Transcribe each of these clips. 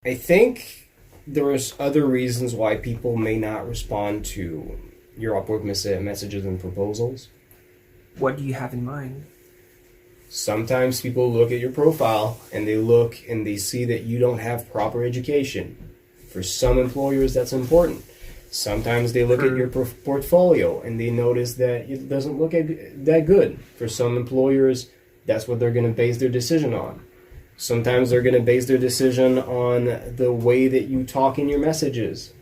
I think there's other reasons why people may not respond to your Upwork messages and proposals. What do you have in mind? Sometimes people look at your profile and they look and they see that you don't have proper education. For some employers, that's important. Sometimes they look at your portfolio and they notice that it doesn't look that good. For some employers, that's what they're going to base their decision on. Sometimes they're going to base their decision on the way that you talk in your messages.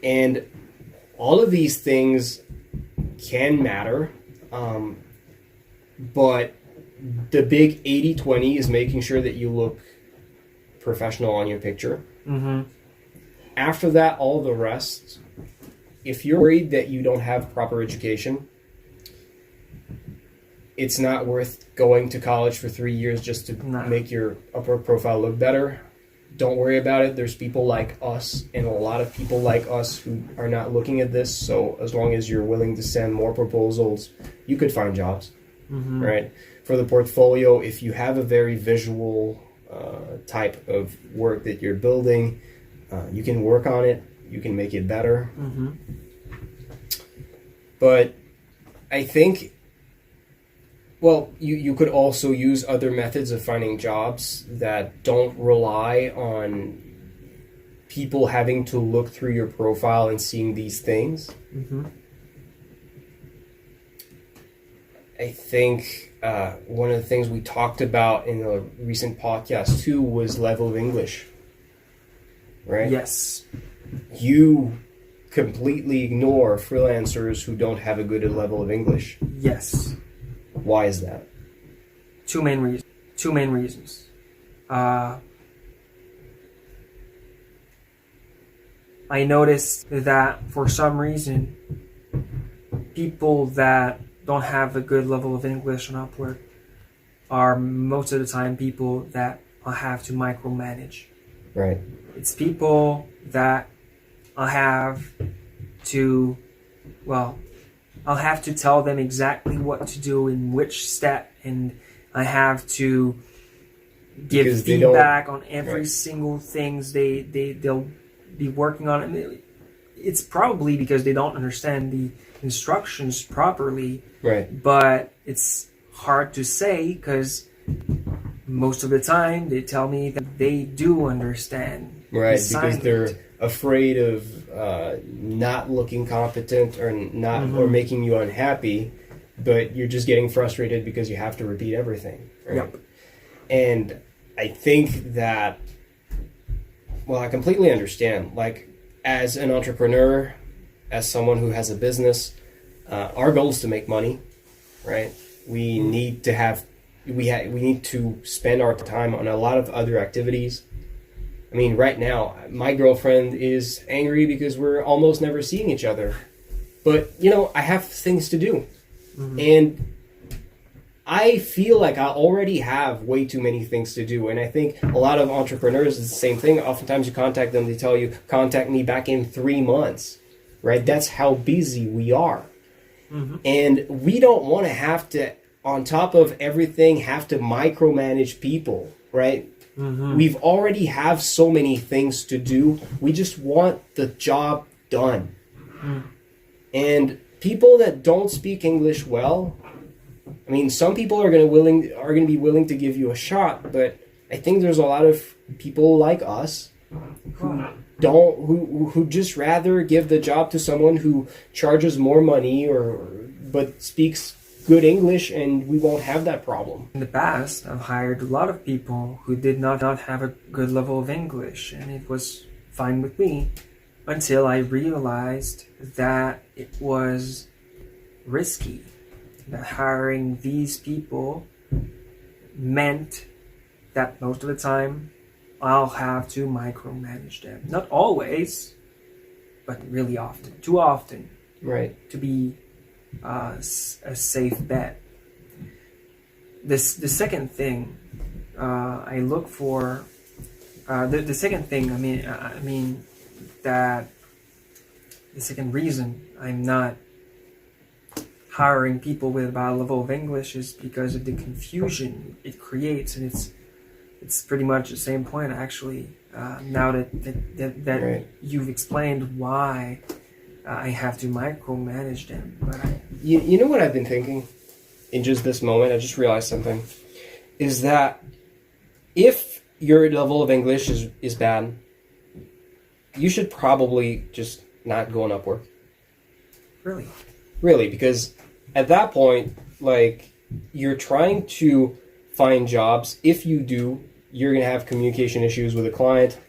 And all of these things can matter, but the big 80-20 is making sure that you look professional on your picture. Mm-hmm. After that, all the rest, if you're worried that you don't have proper education, it's not worth going to college for 3 years just to make your Upwork profile look better. Don't worry about it. There's people like us and a lot of people like us who are not looking at this. So as long as you're willing to send more proposals, you could find jobs, right? For the portfolio, if you have a very visual type of work that you're building, you can work on it. You can make it better. But I think, well, you could also use other methods of finding jobs that don't rely on people having to look through your profile and seeing these things. I think one of the things we talked about in a recent podcast too was level of English, right? Yes. You completely ignore freelancers who don't have a good level of English. Yes. Why is that? Two main reasons. I noticed that for some reason, people that don't have a good level of English on Upwork are most of the time people that I'll have to micromanage. Right. It's people that I'll have to, I'll have to tell them exactly what to do in which step, and I have to give feedback on every single things they'll be working on. And it's probably because they don't understand the instructions properly. Right. But it's hard to say because most of the time they tell me that they do understand. Right, because they're afraid of not looking competent or not or making you unhappy, but you're just getting frustrated because you have to repeat everything. Right? Yep. And I think that, well, I completely understand. Like, as an entrepreneur, as someone who has a business, our goal is to make money, right? We need to have, we need to spend our time on a lot of other activities. I mean, right now, my girlfriend is angry because we're almost never seeing each other. But, you know, I have things to do. And I feel like I already have way too many things to do. And I think a lot of entrepreneurs is the same thing. Oftentimes you contact them, they tell you, contact me back in 3 months, right? That's how busy we are. And we don't want to have to, on top of everything, have to micromanage people, right? We've already have so many things to do. We just want the job done. And people that don't speak English well, I mean, some people are going to be willing to give you a shot, but I think there's a lot of people like us who just rather give the job to someone who charges more money but speaks good English, and we won't have that problem. In the past, I've hired a lot of people who did not have a good level of English, and it was fine with me until I realized that it was risky. That hiring these people meant that most of the time I'll have to micromanage them. Not always, but really often. Too often. Right. To be a safe bet. The second thing I look for, the second thing, that the second reason I'm not hiring people with a bad level of English is because of the confusion it creates, and it's pretty much the same point, actually. Now that Right. you've explained why I have to micromanage them. But You know what I've been thinking in just this moment? I just realized something. Is that if your level of English is bad, you should probably just not go on Upwork. really, Really, because at that point, like, you're trying to find jobs. If you do, you're going to have communication issues with a client.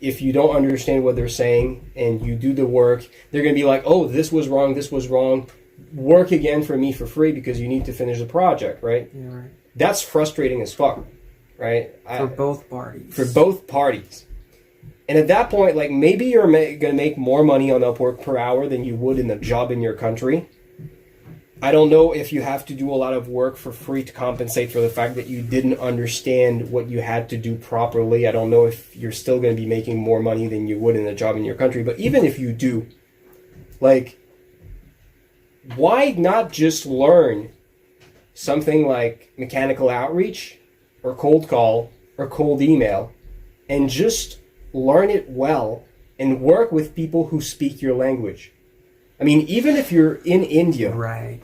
If you don't understand what they're saying and you do the work, they're going to be like, oh, this was wrong. Work again for me for free because you need to finish the project, right? yeah, right. That's frustrating as fuck, right? For both parties. For both parties. And at that point, like, maybe you're going to make more money on Upwork per hour than you would in a job in your country. I don't know if you have to do a lot of work for free to compensate for the fact that you didn't understand what you had to do properly. I don't know if you're still going to be making more money than you would in a job in your country. But even if you do, like, why not just learn something like mechanical outreach or cold call or cold email and just learn it well and work with people who speak your language? I mean, even if you're in India, Right.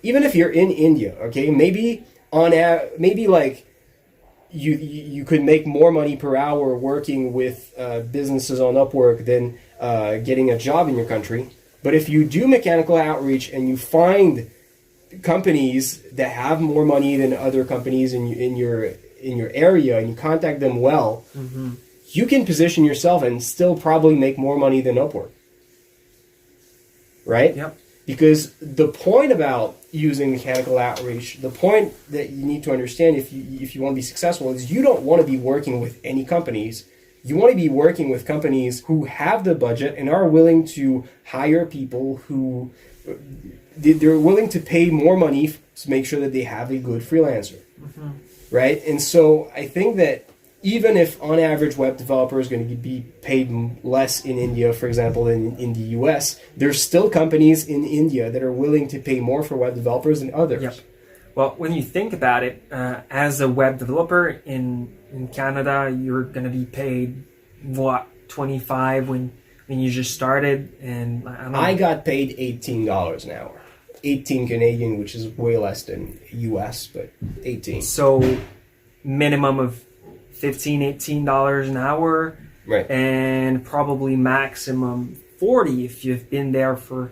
even if you're in India, okay, maybe like you could make more money per hour working with businesses on Upwork than getting a job in your country. But if you do mechanical outreach and you find companies that have more money than other companies in your area and you contact them well, Mm-hmm. you can position yourself and still probably make more money than Upwork. Right? Yep. Because the point about using mechanical outreach, the point that you need to understand if you want to be successful is you don't want to be working with any companies. You want to be working with companies who have the budget and are willing to hire people who they're willing to pay more money to make sure that they have a good freelancer. Mm-hmm. Right? And so I think that even if on average web developer is going to be paid less in India, for example, than in the US, there's still companies in India that are willing to pay more for web developers than others. Yep. Well, when you think about it, as a web developer in Canada, you're going to be paid, what, 25 when you just started? And I don't know. I got paid $18 an hour. 18 Canadian, which is way less than US, but 18. So minimum of $15-18 an hour, Right. and probably maximum 40 if you've been there for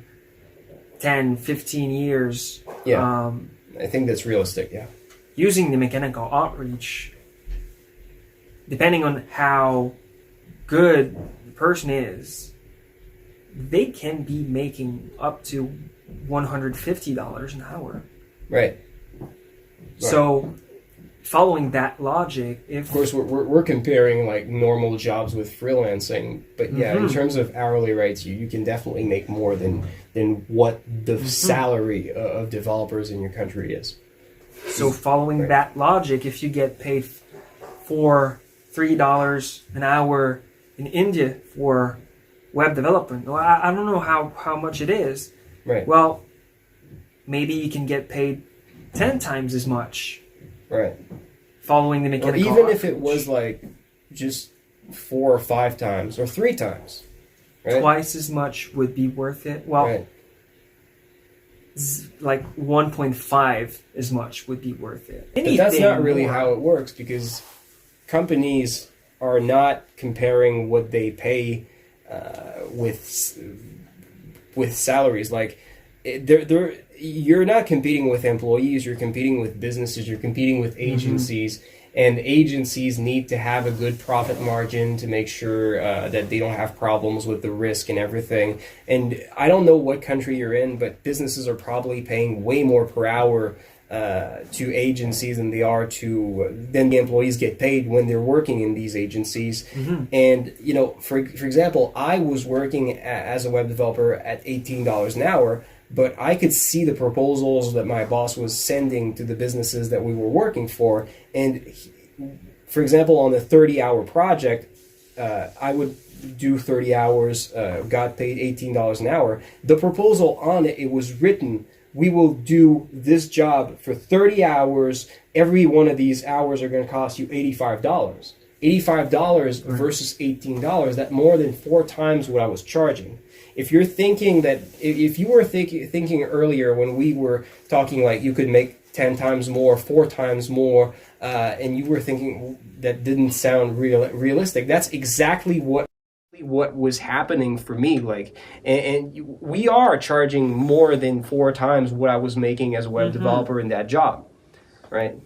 10-15 years. Yeah. I think that's realistic, yeah. Using the mechanical outreach, depending on how good the person is, they can be making up to $150 an hour. Right. So following that logic, if Of course, we're comparing like normal jobs with freelancing, but yeah, in terms of hourly rates, you can definitely make more than what the salary of developers in your country is. So following that logic, if you get paid for $3 an hour in India for web development, well, I don't know how much it is. Right. Well, maybe you can get paid 10 times as much Right. following the Or mechanical even if it outreach. was like just 4 or 5 times or 3 times. Right. Twice as much would be worth it. Well, Right. like 1.5 as much would be worth it. But that's not Anything really more. how it works because companies are not comparing what they pay with salaries. Like you're not competing with employees. You're competing with businesses. You're competing with agencies, and agencies need to have a good profit margin to make sure that they don't have problems with the risk and everything. And I don't know what country you're in, but businesses are probably paying way more per hour to agencies than than the employees get paid when they're working in these agencies. And you know, for example, I was working as a web developer at $18 an hour, but I could see the proposals that my boss was sending to the businesses that we were working for. And for example, on a 30-hour project, I would do 30 hours, got paid $18 an hour. The proposal on it was written we will do this job for 30 hours. Every one of these hours are going to cost you $85. $85 versus $18. That's more than 4 times what I was charging. If you're thinking that, if you were thinking earlier when we were talking like you could make 10 times more, 4 times more, and you were thinking that didn't sound realistic, that's exactly what was happening for me. Like, and we are charging more than 4 times what I was making as a web developer in that job, right?